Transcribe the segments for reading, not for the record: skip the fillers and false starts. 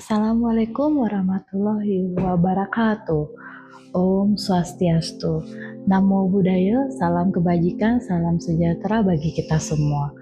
Assalamualaikum warahmatullahi wabarakatuh. Om Swastiastu. Namo Buddhaya, salam kebajikan, salam sejahtera bagi kita semua.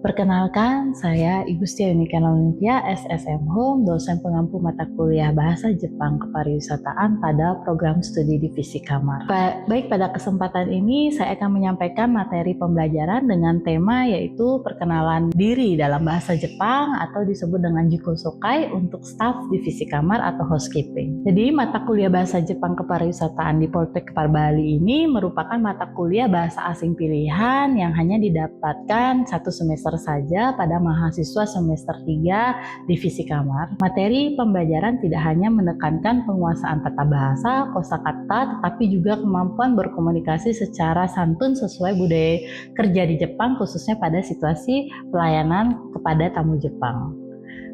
Perkenalkan, saya Ibu Setia Yunika Naunintia, SSM Home, dosen pengampu mata kuliah Bahasa Jepang Kepariwisataan pada program studi divisi Kamar. Baik, pada kesempatan ini saya akan menyampaikan materi pembelajaran dengan tema yaitu perkenalan diri dalam bahasa Jepang atau disebut dengan Jikosokai untuk staf divisi Kamar atau housekeeping. Jadi mata kuliah Bahasa Jepang Kepariwisataan di Poltek Kepar Bali ini merupakan mata kuliah bahasa asing pilihan yang hanya didapatkan satu semester saja pada mahasiswa semester 3 divisi Kamar. Materi pembelajaran tidak hanya menekankan penguasaan tata bahasa, kosakata, tetapi juga kemampuan berkomunikasi secara santun sesuai budaya kerja di Jepang, khususnya pada situasi pelayanan kepada tamu Jepang.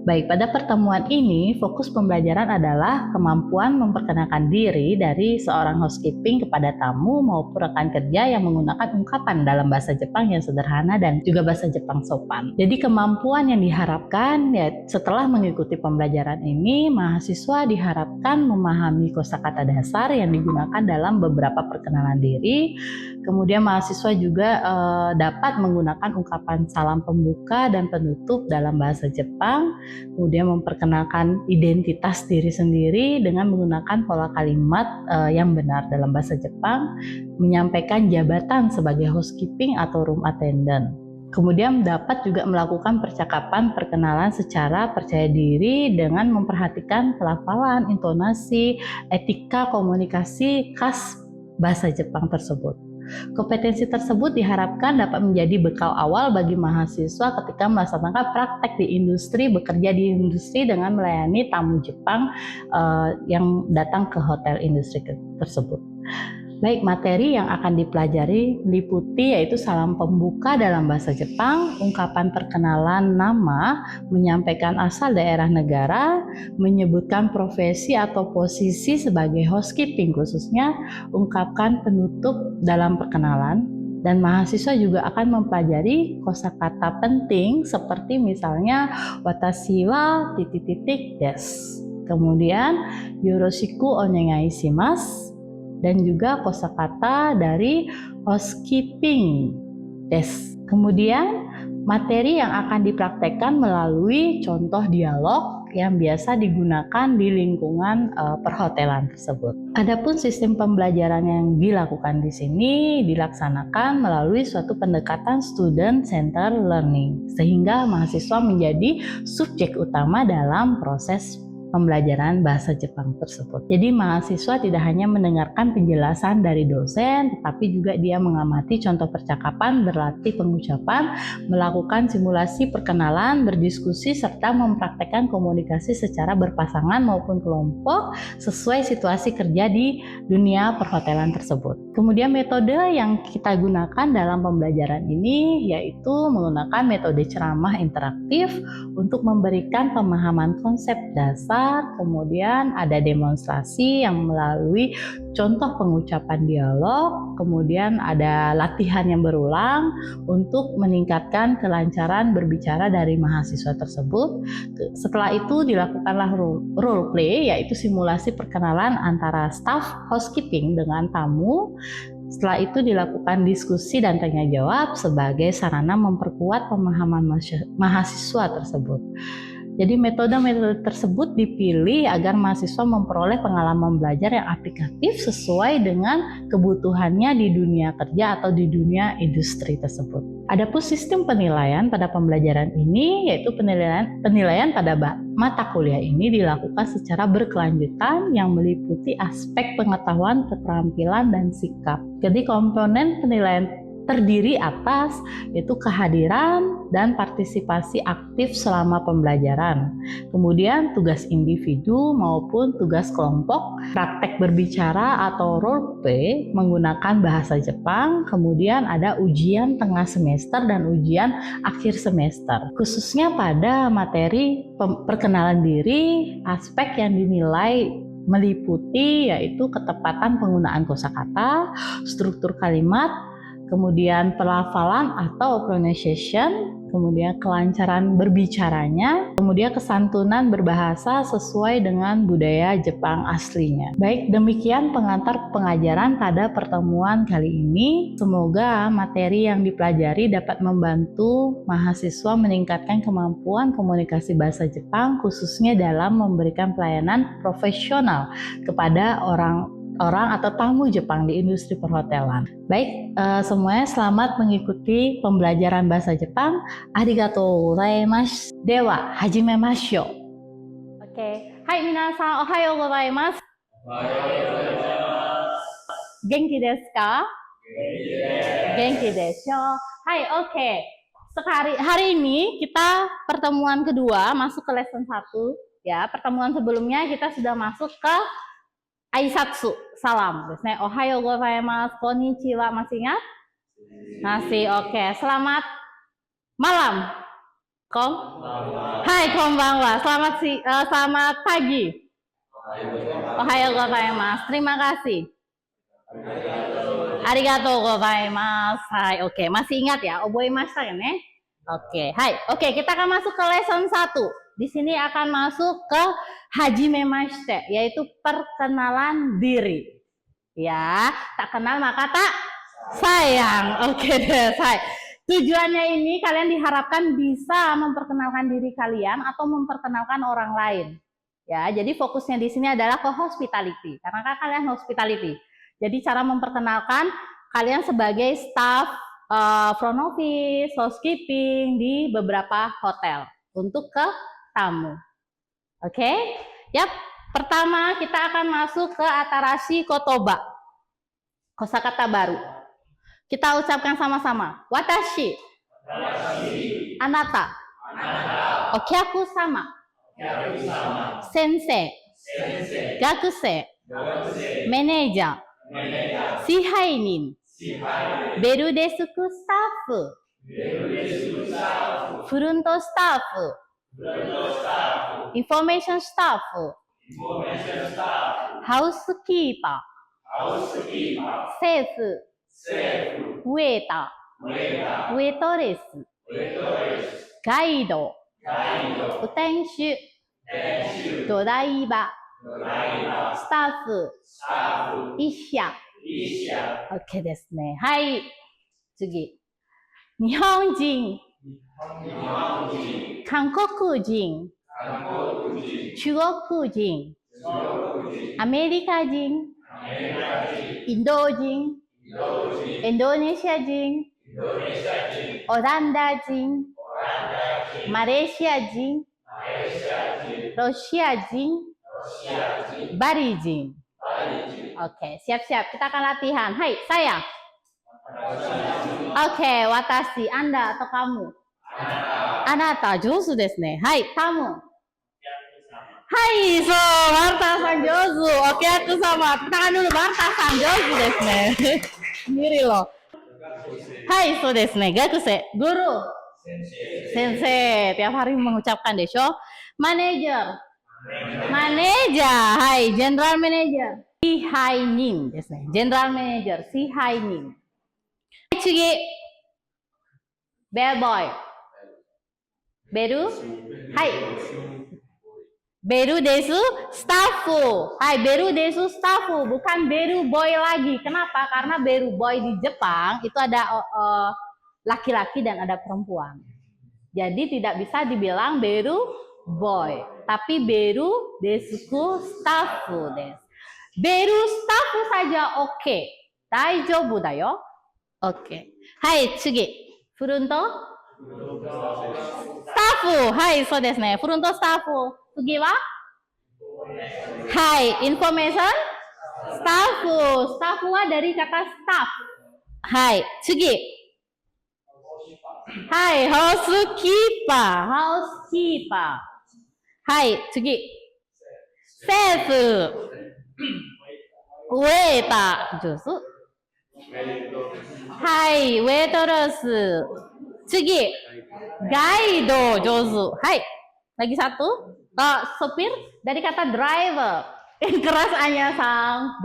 Baik, pada pertemuan ini fokus pembelajaran adalah kemampuan memperkenalkan diri dari seorang housekeeping kepada tamu maupun rekan kerja yang menggunakan ungkapan dalam bahasa Jepang yang sederhana dan juga bahasa Jepang sopan. Jadi kemampuan yang diharapkan ya setelah mengikuti pembelajaran ini, mahasiswa diharapkan memahami kosakata dasar yang digunakan dalam beberapa perkenalan diri. Kemudian mahasiswa juga dapat menggunakan ungkapan salam pembuka dan penutup dalam bahasa Jepang. Kemudian memperkenalkan identitas diri sendiri dengan menggunakan pola kalimat yang benar dalam bahasa Jepang, menyampaikan jabatan sebagai housekeeping atau room attendant. Kemudian dapat juga melakukan percakapan perkenalan secara percaya diri dengan memperhatikan pelafalan, intonasi, etika komunikasi khas bahasa Jepang tersebut. Kompetensi tersebut diharapkan dapat menjadi bekal awal bagi mahasiswa ketika melaksanakan praktek di industri, bekerja di industri dengan melayani tamu Jepang yang datang ke hotel industri tersebut. Baik, materi yang akan dipelajari meliputi yaitu salam pembuka dalam bahasa Jepang, ungkapan perkenalan nama, menyampaikan asal daerah negara, menyebutkan profesi atau posisi sebagai housekeeping khususnya, ungkapkan penutup dalam perkenalan, dan mahasiswa juga akan mempelajari kosakata penting seperti misalnya watashi wa ... des. Kemudian yoroshiku onegai shimasu, dan juga kosakata dari housekeeping des. Kemudian materi yang akan dipraktekkan melalui contoh dialog yang biasa digunakan di lingkungan perhotelan tersebut. Adapun sistem pembelajaran yang dilakukan di sini dilaksanakan melalui suatu pendekatan student center learning, sehingga mahasiswa menjadi subjek utama dalam proses pembelajaran bahasa Jepang tersebut. Jadi mahasiswa tidak hanya mendengarkan penjelasan dari dosen, tetapi juga dia mengamati contoh percakapan, berlatih pengucapan, melakukan simulasi perkenalan, berdiskusi, serta mempraktekkan komunikasi secara berpasangan maupun kelompok sesuai situasi kerja di dunia perhotelan tersebut. Kemudian metode yang kita gunakan dalam pembelajaran ini yaitu menggunakan metode ceramah interaktif untuk memberikan pemahaman konsep dasar. Kemudian ada demonstrasi yang melalui contoh pengucapan dialog, kemudian ada latihan yang berulang untuk meningkatkan kelancaran berbicara dari mahasiswa tersebut. Setelah itu dilakukanlah role play, yaitu simulasi perkenalan antara staf housekeeping dengan tamu. Setelah itu dilakukan diskusi dan tanya jawab sebagai sarana memperkuat pemahaman mahasiswa tersebut. Jadi metode-metode tersebut dipilih agar mahasiswa memperoleh pengalaman belajar yang aplikatif sesuai dengan kebutuhannya di dunia kerja atau di dunia industri tersebut. Adapun sistem penilaian pada pembelajaran ini yaitu penilaian pada mata kuliah ini dilakukan secara berkelanjutan yang meliputi aspek pengetahuan, keterampilan, dan sikap. Jadi komponen penilaian terdiri atas yaitu kehadiran dan partisipasi aktif selama pembelajaran, kemudian tugas individu maupun tugas kelompok, praktek berbicara atau role play menggunakan bahasa Jepang, kemudian ada ujian tengah semester dan ujian akhir semester. Khususnya pada materi perkenalan diri, aspek yang dinilai meliputi yaitu ketepatan penggunaan kosakata, struktur kalimat, kemudian pelafalan atau pronunciation, kemudian kelancaran berbicaranya, kemudian kesantunan berbahasa sesuai dengan budaya Jepang aslinya. Baik, demikian pengantar pengajaran pada pertemuan kali ini. Semoga materi yang dipelajari dapat membantu mahasiswa meningkatkan kemampuan komunikasi bahasa Jepang, khususnya dalam memberikan pelayanan profesional kepada orang atau tamu Jepang di industri perhotelan. Baik, semuanya selamat mengikuti pembelajaran bahasa Jepang. Arigatou gozaimasu. Dewa, hajimemashou. Oke. Hai minasan, ohayou gozaimasu. Genki desu ka? Genki desu. Hai, oke. Hari ini kita pertemuan kedua masuk ke lesson 1 ya. Pertemuan sebelumnya kita sudah masuk ke Aisatsu, salam. Ohayou gozaimasu, konnichiwa, masih ingat? Masih, oke. Selamat malam. Hai, konbanwa. Selamat pagi. Ohayou gozaimasu. Terima kasih. Arigatou gozaimasu. Hai, oke. Masih ingat ya? Oboemashita ya, ne? Oke. Hai, oke. Kita akan masuk ke lesson 1. Di sini akan masuk ke hajimemashite, yaitu perkenalan diri. Ya, tak kenal maka tak sayang. Oke deh, tujuannya ini kalian diharapkan bisa memperkenalkan diri kalian atau memperkenalkan orang lain. Ya, jadi fokusnya di sini adalah ke hospitality, karena kan kalian hospitality. Jadi cara memperkenalkan kalian sebagai staff front office, housekeeping di beberapa hotel untuk ke tamu. Oke? Yap, pertama kita akan masuk ke Atarashi Kotoba. Kosakata baru. Kita ucapkan sama-sama. Watashi. Anata. Okyaku sama. Sensei. Gakusei. Manager. Sihainin. Beru desuku staff. Front staff. Information staff. Housekeeper. Chef. Waiter. Waitress. Guide. Utenshu. Driver. Staff. Isha. OK ですね。はい。次。日本人。韓国人。中国人。アメリカ人。インド人。インドネシア人。オランダ人。マレーシア人。ロシア人。バリ人。Oke, siap-siap. Kita akan latihan. Hai, saya. Oke, watashi. Anda atau kamu? Anata, jozu desu ne. Hai, kamu. Hai, so, Marta-san jozu. Oke, aku sama. Tangan dulu, Marta-san jozu desu ne. Sendiri loh. Hai, so desu ne. Gakusei. Guru. Sensei. Tiap hari mengucapkan desho. Manager. Hai, general manager. Sihaininですね。General manager, sihainin. 次。bellboy. ベル。はい。ベルdesu staff. Hai, beru desu staff. Bukan beru boy lagi. Kenapa? Karena beru boy di Jepang itu ada laki-laki dan ada perempuan. Jadi tidak bisa dibilang beru boy. Tapi beru desuku staff desu. Beru staff saja oke. Daijoubu da yo. Oke. Hai, tsugi. Fronto staff. Hai, so desu ne. Fronto staff. Tsugi wa? Hai, information staff. Staff wa dari kata staff. Hai, tsugi. Hai, housekeeper. Hai, tsugi. Chef. Waiter. Josu. Hai, waitress. Tsugi. Guide. Josu. Hai. Lagi satu. Sopir dari kata driver. Yang keras hanya sang.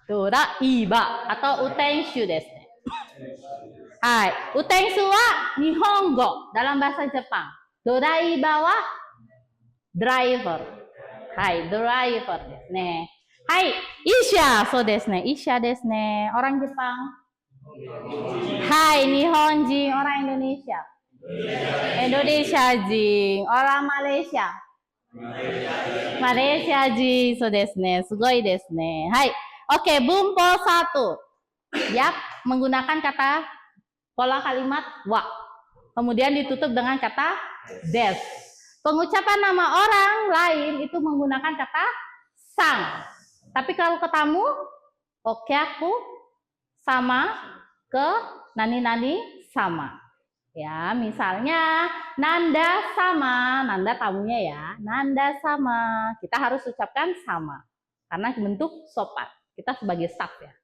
Dora. Iba. Atau utenshu desu. Hai, utensil wa Nihongo dalam bahasa Jepang. Doraiba wa driver. Hai, driver desu ne. Hai, Isha, so desu ne. Isha desu ne. Orang Jepang. Hai, Nihonjin, orang Indonesia. Indonesia jin, orang Malaysia. Malaysia jin, so desu ne. Sugoi desu ne. Hai, oke, bunpo 1. Yap, menggunakan kata pola kalimat wa. Kemudian ditutup dengan kata des. Pengucapan nama orang lain itu menggunakan kata sang. Tapi kalau ke tamu, oke aku sama, ke nani-nani sama. Ya, misalnya Nanda sama, Nanda tamunya ya, Nanda sama. Kita harus ucapkan sama karena bentuk sopan. Kita sebagai staff ya.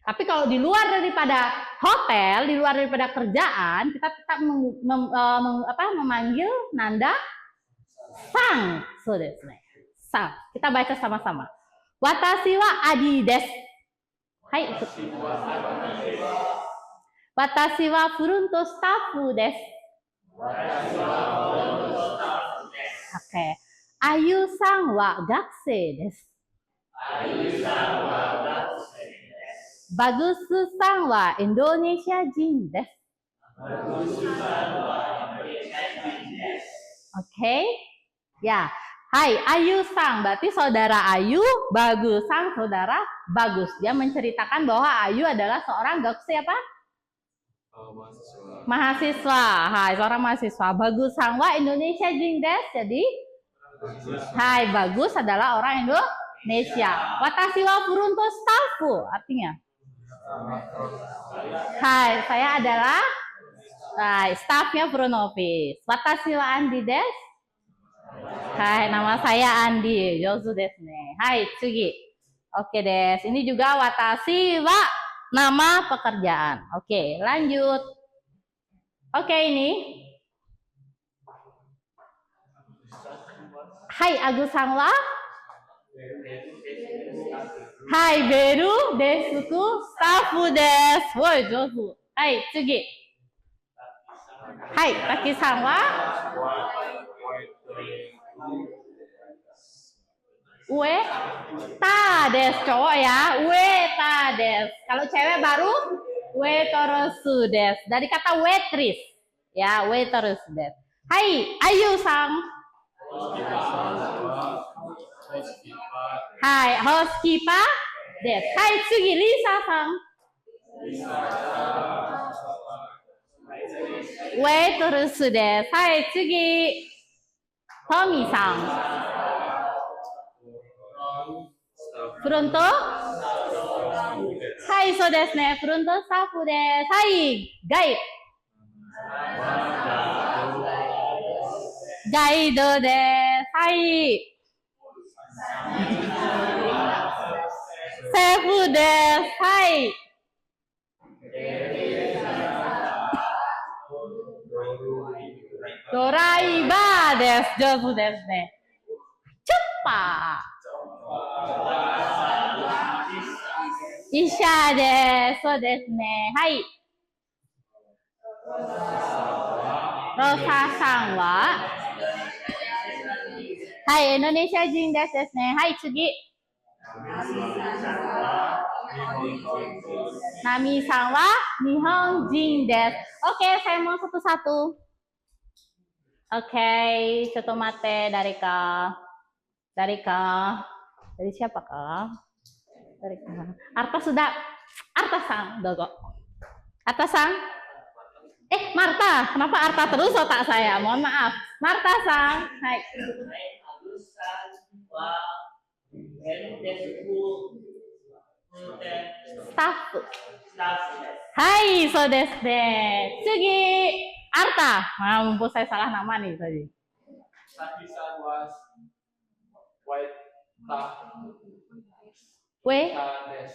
Tapi kalau di luar daripada hotel, di luar daripada kerjaan, kita tetap memanggil Nanda sang. So desu ne. Sang. Kita baca sama-sama. Watashi wa Adi desu. Hai. Watashi wa fronto staffu desu. Oke. Ayu sang wa gakusei desu. Bagus sang wa Indonesia jin desu. Oke. Ya. Hai, Ayu sang berarti saudara Ayu, Bagus sang saudara Bagus. Dia menceritakan bahwa Ayu adalah seorang gakusei apa? Mahasiswa. Hai, seorang mahasiswa. Bagus sang wa Indonesia jin desu. Jadi hai, Bagus adalah orang Indonesia. Watashi wa fronto staffu artinya hai, saya adalah staffnya front office. Watashi wa Andi desu. Hai, nama saya Andi. Josu desu ne. Hai, tsugi. Oke des. Ini juga watashi wa nama pekerjaan. Oke, lanjut. Oke, ini. Hai, Agus sang wa. Hai, beru desu staffu desu. Woi, josu. Hai, tsugi. Hai, Taki sang wa. Ue ta des, cowok ya. Ue ta des. Kalau cewek baru waiteresu des. Dari kata waitress. Ya, waiteresu des. Hai, Ayu sang. Hai, housekeeper des. Hai, tsugi Lisa sang. Waiteresu des. Hai, tsugi Tomi sang. Fronto? Hai, so desu ne. Fronto staffu desu. Hai, guide. Guide desu. Hai. Sefu desu. Hai. Doraiba desu. Josu desu ne. Cepat. Isha desu. So desu ne. Hai. Rosa sang wa. Hai, Indonesia jin desu ne. Hai, tsugi. Nami sang wa Nihon jin desu. Oke, saya mau satu-satu. Oke, cotomate dari Kak. Dari siapa Kak? Dari Kak. Arta sudah. Arta sang, dogo. Arta sang. Marta, kenapa Arta terus otak saya? Mohon maaf. Marta sang. Hai. Staff. Hai, so desu ne. Tsugi. Arta. Mumpung saya salah nama nih tadi.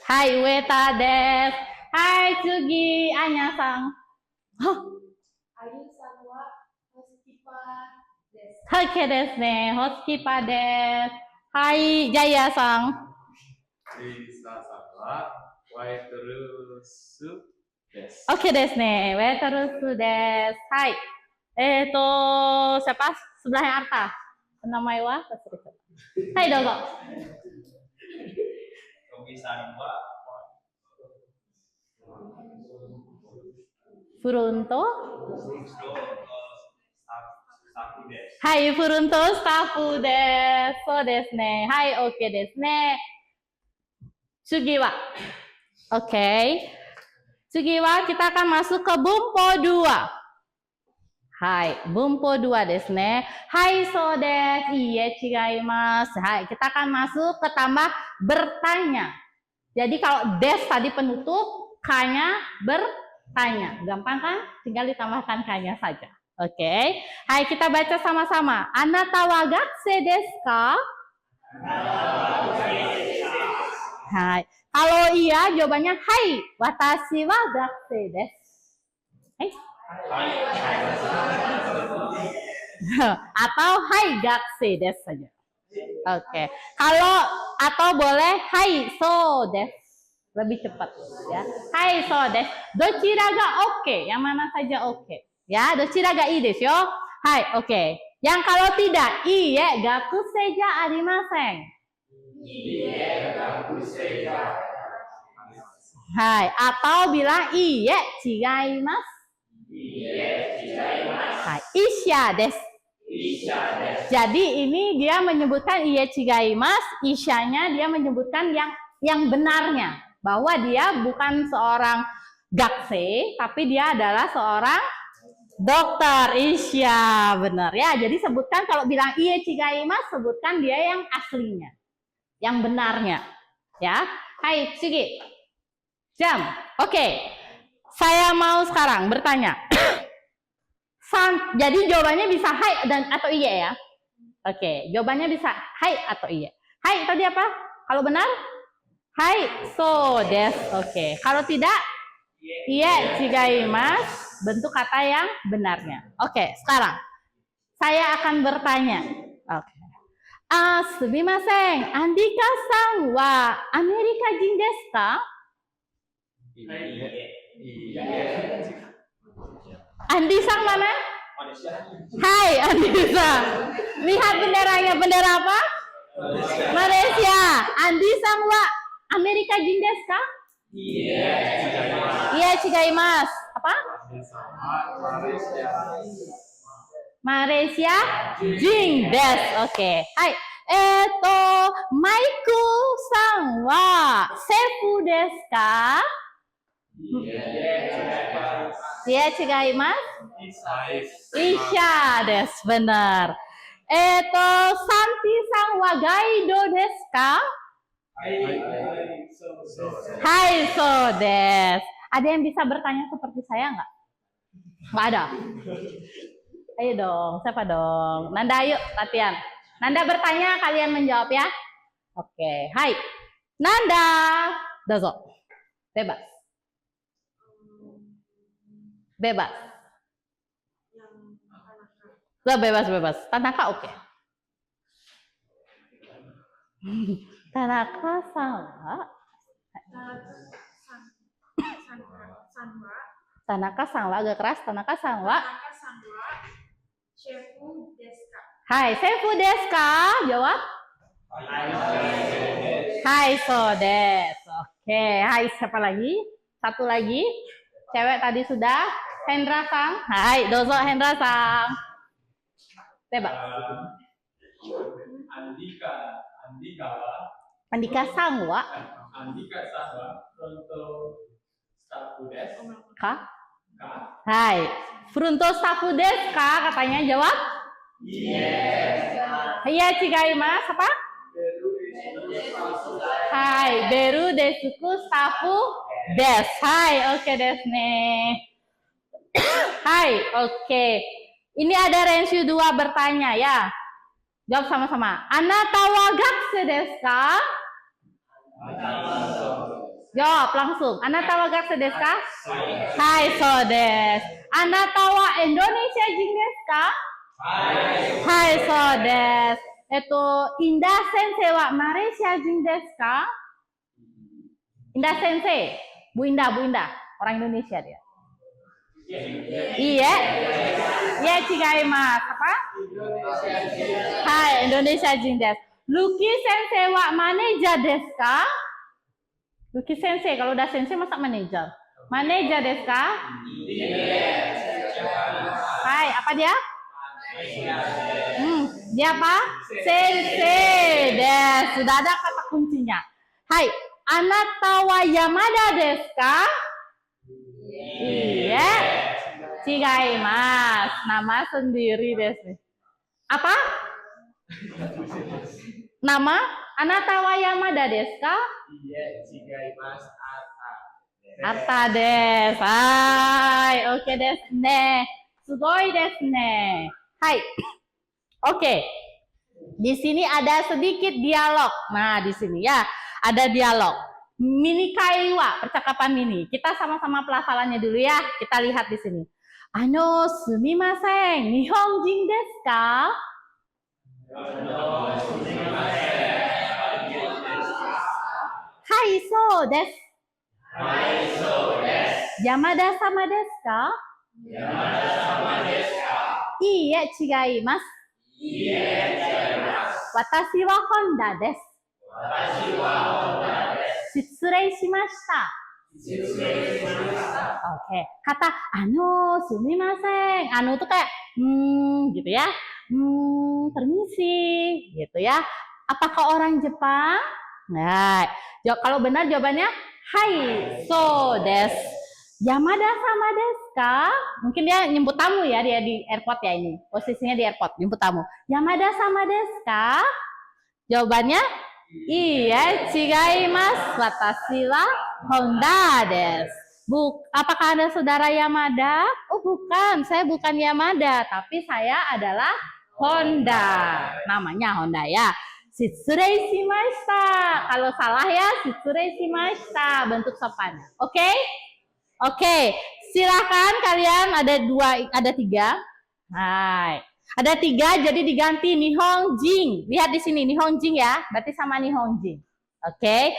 Hai, Weta desu. Hai, Tsugi. Anya sang. Ayu sang wa housekeeper desu. Oke desu ne. Housekeeper desu. Hai, Jaya sang. Lisa sang wa waiteresu desu. Oke desu ne. Beteru desu. Hai. Siapa? Sebelahnya Arta. Namanya wa? Hai, dozo. Furunto? Hai, furunto stafu desu. So desu ne. Hai, oke desu ne. Tsugi wa. Oke. Tsugi wa kita akan masuk ke bumpo 2. Hai, bumpo 2 desu ne. Hai, so desu. Iie, chigaimasu. Hai, kita akan masuk ke tambah bertanya. Jadi kalau des tadi penutup, k-nya bertanya. Gampang kan? Tinggal ditambahkan k-nya saja. Oke. Hai, kita baca sama-sama. Anata wa gakusei desu ka? Hai. Kalau iya, jawabannya hai. Watashi wa gakusei desu. Hai. Atau hai gakusei desu saja. Oke. Kalau atau boleh hai so desu. Lebih cepat ya. Hai so desu. Dochira ga oke. Yang mana saja oke. Ya, dochira ga ii desu yo. Hai, oke. Yang kalau tidak, iie gakusei ja arimasen. Iie gakusei ja. Hai, atau bilang iie chigaimasu. Iie chigaimasu. Hai, isya desu. Jadi ini dia menyebutkan iie chigaimasu, isyanya dia menyebutkan yang benarnya, bahwa dia bukan seorang gakusei, tapi dia adalah seorang dokter. Isya, benar ya. Jadi sebutkan kalau bilang iie chigaimasu, sebutkan dia yang aslinya, yang benarnya, ya. Hai, Tsugi. Jam. Oke. Saya mau sekarang bertanya. Jadi jawabannya bisa hai dan atau iye ya. Oke, jawabannya bisa hai atau iye. Hai tadi apa? Kalau benar? Hai so desu. Oke. Kalau tidak? Iye chigaimasu. Bentuk kata yang benarnya. Oke, sekarang saya akan bertanya. Oke. Sumimasen. Andika-san wa Amerika jin desu ka? Andi-san mana? Hai, Andi-san. Lihat benderanya. Bendera apa? Malaysia. Andi-san wa Amerika jin desu ka? Iya, chigaimasu. Apa? Malaysia jin desu. Oke. Hai. Maiku-san wa sefu desu ka? Iya, chigaimasu. Isya desu, benar. Santi-san wa gaido desu ka? Hai, so desu. Ada yang bisa bertanya seperti saya nggak? Nggak ada. Ayo dong, siapa dong? Nanda, ayo latihan. Nanda bertanya, kalian menjawab ya. Oke, hai. Nanda, dozo. Bebas. Bebas. Bebas. Tanaka oke. Tanaka-san wa? Tanaka-san wa agak keras. Tanaka-san wa? Sefu desu ka? Hai, sefu desu ka? Jawab. Hai, so desu. Oke, hai siapa lagi? Satu lagi. Cewek tadi sudah. Hendra-san. Hai, dozo Hendra-san. Bebas. Andika-san wa? Ka? Hai. Fronto stafu desu ka? Katanya jawab? Yes. Iya, chigaimasu. Apa? Hai, beru desuku stafu desu. Hai, oke desu ne. Hai, oke. Ini ada Renshu 2 bertanya ya. Jawab sama-sama. Anata wa gakusei desu ka? Jawab langsung. Anata wa gakusei desu ka? Hai, so desu. Anata wa Indonesia jin desu ka? Hai, so desu. Indah sensei wa Malaysia jin desu ka? Indah sensei. Bu Indah. Orang Indonesia dia. Iya. Iya, chigaimasu. Apa? Hai, Indonesia jin desu. Luki sensei wa manager desu ka? Luki sensei, kalau udah sensei masa manager? Manager desu ka? Hai, apa dia? Dia apa? Sensei desu. Sudah ada kata kuncinya. Hai, anata wa Yamada desu ka? Iya. Chigaimasu. Nama sendiri desu. Apa? Nama? Anata wa Yamada desu ka? Iya, chigaimasu. Ata desu. Hai, oke desu ne. Sugoi desu ne. Hai. Oke. Di sini ada sedikit dialog. Nah, di sini ya ada dialog. Mini kaiwa, percakapan mini. Kita sama-sama pelafalannya dulu ya. Kita lihat di sini. Sumimasen, Nihonjin desu ka? Hai, so desu. Yamada sama desu ka? Iie, chigaimasu. Watashi wa Honda desu. Shitsurei shimashita. Oke, kata sumimasen. Itu kayak gitu ya. Permisi gitu ya. Apakah orang Jepang? Nah, kalau benar jawabannya hai, so desu. Yamada sama desu ka? Mungkin dia nyebut tamu ya, dia di airport ya ini. Posisinya di airport, nyebut tamu. Yamada sama desu ka? Jawabannya iya, chigaimasu. Watashi wa Honda desu. Apakah Anda saudara Yamada? Oh, bukan. Saya bukan Yamada, tapi saya adalah Honda. Namanya Honda ya. Shitsurei shimashita. Kalau salah ya, shitsurei shimashita. Bentuk sopannya. Oke? Oke, silakan kalian ada tiga. Hai. Ada tiga, jadi diganti Nihonjin. Lihat di sini Nihonjin ya, berarti sama Nihonjin. Oke.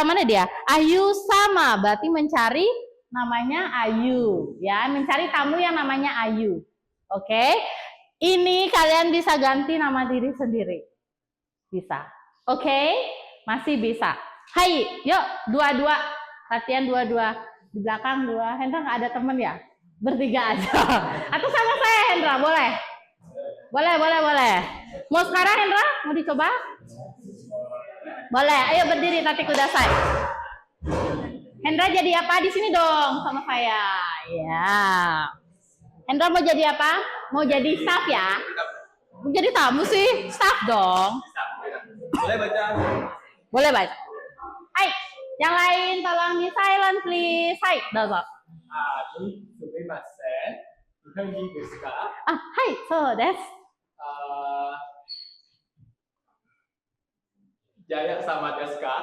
Mana dia? Ayu sama, berarti mencari namanya Ayu. Ya, mencari tamu yang namanya Ayu. Oke. Ini kalian bisa ganti nama diri sendiri. Bisa. Oke? Masih bisa. Hai, yuk dua-dua. Latihan dua-dua. Di belakang dua. Hendra nggak ada temen ya? Bertiga aja. Atau sama saya Hendra, boleh? Boleh. Mau sekarang Hendra? Mau dicoba? Boleh. Ayo berdiri Tati Kudasai. Hendra jadi apa di sini dong sama saya? Ya. Hendra mau jadi apa? Mau jadi staff ya? Mau jadi tamu sih? Staff dong. Boleh baca. Boleh baca. Hai, yang lain tolong di silent please. Hai, dozo. Sumimasen. Nihonjin desu ka? Hai, so desu. Jaya sama desu ka?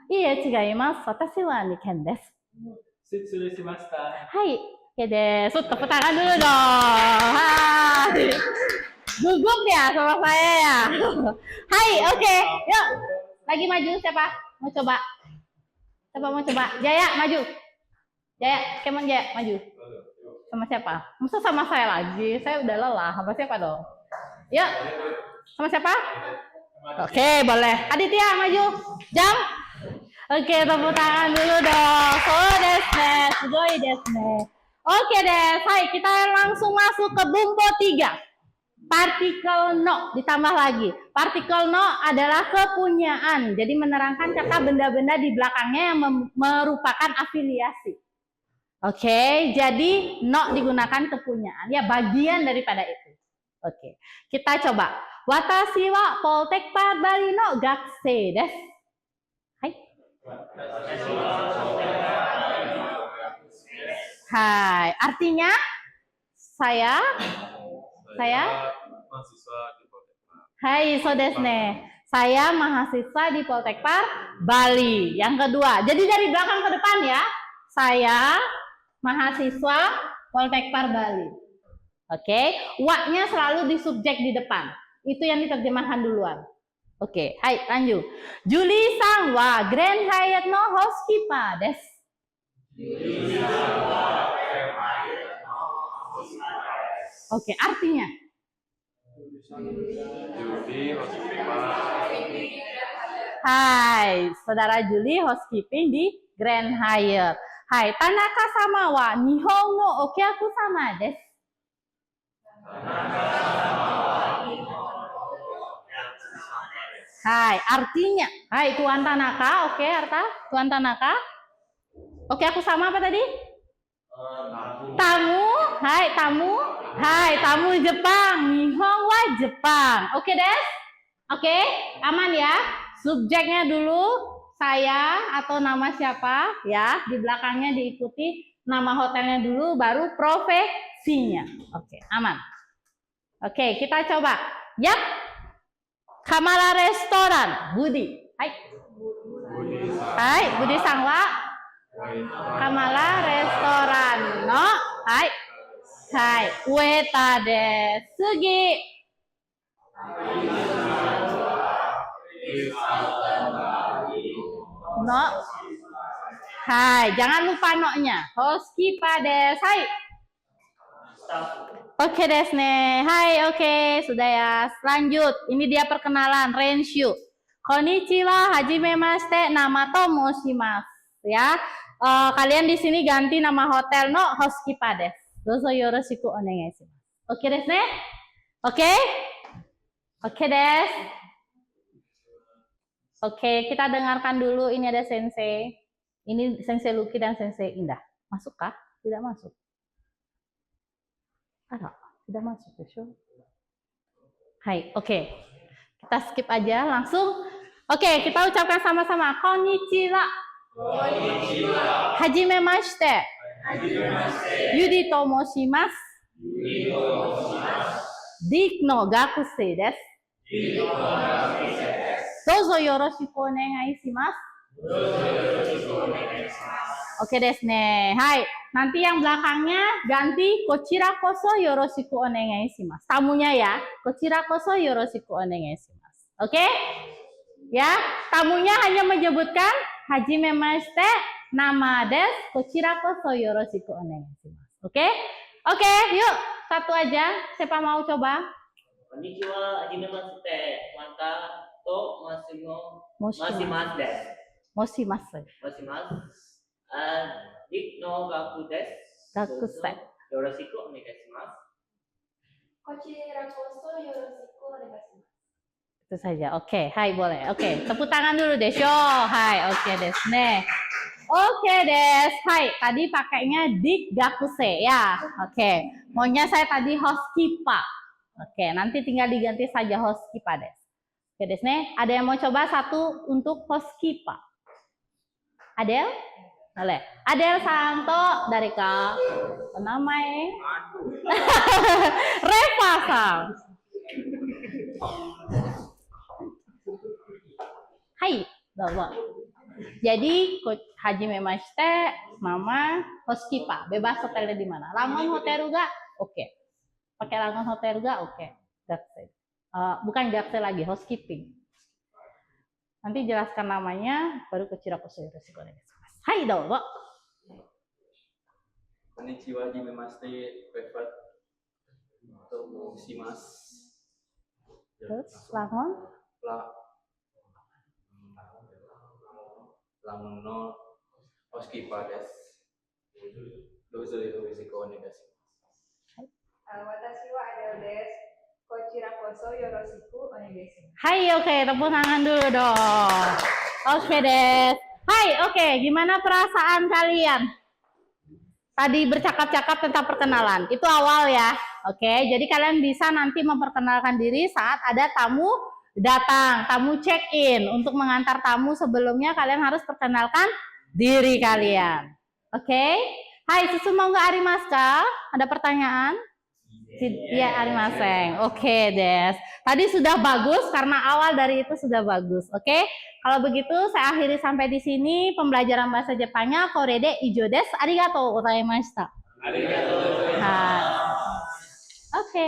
Iya, chigaimasu. Watashi wa Niken desu. Shitsurei shimashita. Hai, oke desu. Tepuk tangan dulu dong. Hai. Gugup ya sama saya ya. Hai, oke. Yuk, lagi maju siapa? Mau coba? Siapa mau coba? Jaya, maju. Jaya, Kemon Jaya, maju. Sama siapa? Masa sama saya lagi? Saya udah lelah. Sama siapa dong? Yuk, sama siapa? Oke, boleh. Aditya, maju. Jam. Oke, tepuk tangan dulu dong. So desu, sugoi desu. Oke deh, hai, kita langsung masuk ke bumpo 3. Partikel no ditambah lagi. Partikel no adalah kepunyaan. Jadi menerangkan kata benda-benda di belakangnya yang merupakan afiliasi. Oke, jadi no digunakan kepunyaan. Ya, bagian daripada itu. Oke, kita coba. Watashi wa Poltekpa Bali no gakusei desu. Hai. Hai, artinya saya mahasiswa di Poltekpa. Hai, so desu ne. Saya mahasiswa di Poltekpar Bali. Yang kedua, jadi dari belakang ke depan ya. Saya mahasiswa Poltekpar Bali. Oke, wa-nya selalu di subjek di depan. Itu yang diterjemahkan duluan. Oke, hai, lanjut. Juli sang wa Grand Hyatt no housekeeper desu. Oke, artinya? Juli Hospipa. Hai, saudara Juli housekeeping di Grand Hyatt. Hai, Tanaka sama wa Nihongo okeaku sama desu. Hai, artinya. Hai, Tuan Tanaka, oke, Arta? Tuan Tanaka? Oke, aku sama apa tadi? Tamu, hai, tamu. Hai, tamu Jepang. Nihon wa Jepang. Oke, Des? Oke, aman ya? Subjeknya dulu saya atau nama siapa ya. Di belakangnya diikuti nama hotelnya dulu, baru profesinya. Oke, aman. Oke, kita coba. Yap. Kamala Restoran, Budi. Hai. Hai, Budi Sangwa. Kamala Restoran, no. Hai. Hai, Ueta desu. Sugi. No. Hai, jangan lupa no-nya. Housekeeper desu. Hai. Oke desne. Hai, oke, sudah ya. Lanjut. Ini dia perkenalan, Renshu. Konnichiwa, hajimemashite, nama to moshimasu. Ya. Kalian di sini ganti nama hotel no housekeeper desu. Dozo yoroshiku onegai shimasu. Oke desne? Oke? Oke des. Oke, kita dengarkan dulu. Ini ada sensei. Ini sensei Luki dan sensei Indah. Masuk kah? Tidak masuk. Ada, tidak masuk ya. Hai, oke. Kita skip aja langsung. Oke, kita ucapkan sama-sama. Konnichiwa. Konnichiwa. Hajimemashite. Hajimemashite. Yuri to moshimasu. Yuri to moshimasu. Dik no gakusei desu. Dik no gakusei desu. Dozo yoroshiku onegai shimasu. Dozo yoroshiku onegai shimasu. Oke desne. Hai, nanti yang belakangnya ganti kochira koso yoroshiku onegai shimasu. Tamunya ya, kochira koso yoroshiku onegai shimasu. Oke? Ya, tamunya hanya menyebutkan hajimemashite, nama desu, kochira koso yoroshiku onegai shimasu. Oke? Oke, yuk satu aja. Siapa mau coba? Konnichiwa, hajimemashite, mata to moshimasu desu. Moshimasu. Moshimasu. Dik no gaku desu. Gakusei. Yoroshiku onegai shimasu. Kochira koso yoroshiku onegai shimasu. Itu saja. Oke, hai boleh. Oke, tepuk tangan dulu deh. Hai, oke desne. Oke des. Hai, tadi pakainya dik gakuse ya. Oke, maunya saya tadi housekeeper. Oke, nanti tinggal diganti saja housekeeper des. Oke desne. Ada yang mau coba satu untuk housekeeper? Adel? Boleh. Adel Santo dari Kak. Namanya? Reva Sang. Hai, bawa. Jadi hajimemashite, mama housekeeper. Bebas hotelnya di mana? Rangon Hotel Ruga? Oke. Pakai Rangon Hotel Ruga? Oke. Gakse. Bukan gakse lagi, housekeeping. Nanti jelaskan namanya, baru kochira koso yoroshiku onegai shimasu. Hai, dozo. Konnichiwa, hajimemashite, private to shimasu. Terus, Rangon? Rangon no housekeeper desu. Dozo yoroshiku onegai shimasu. Watashi wa Adele desu. Kochira koso yoroshiku onegai shimasu. Hai, oke, tepuk tangan dulu dong. Oke, des. Hai, oke, gimana perasaan kalian? Tadi bercakap-cakap tentang perkenalan. Itu awal ya. Oke, jadi kalian bisa nanti memperkenalkan diri saat ada tamu datang, tamu check-in. Untuk mengantar tamu sebelumnya kalian harus perkenalkan diri kalian. Oke? Hai, Susumongga Arimaska, ada pertanyaan? Iya, Arimaseng. Oke, des. Tadi sudah bagus karena awal dari itu sudah bagus. Oke? Kalau begitu saya akhiri sampai di sini pembelajaran bahasa Jepangnya. Korede ijo desu. Arigatou gozaimashita. Arigatou gozaimashita. Oke.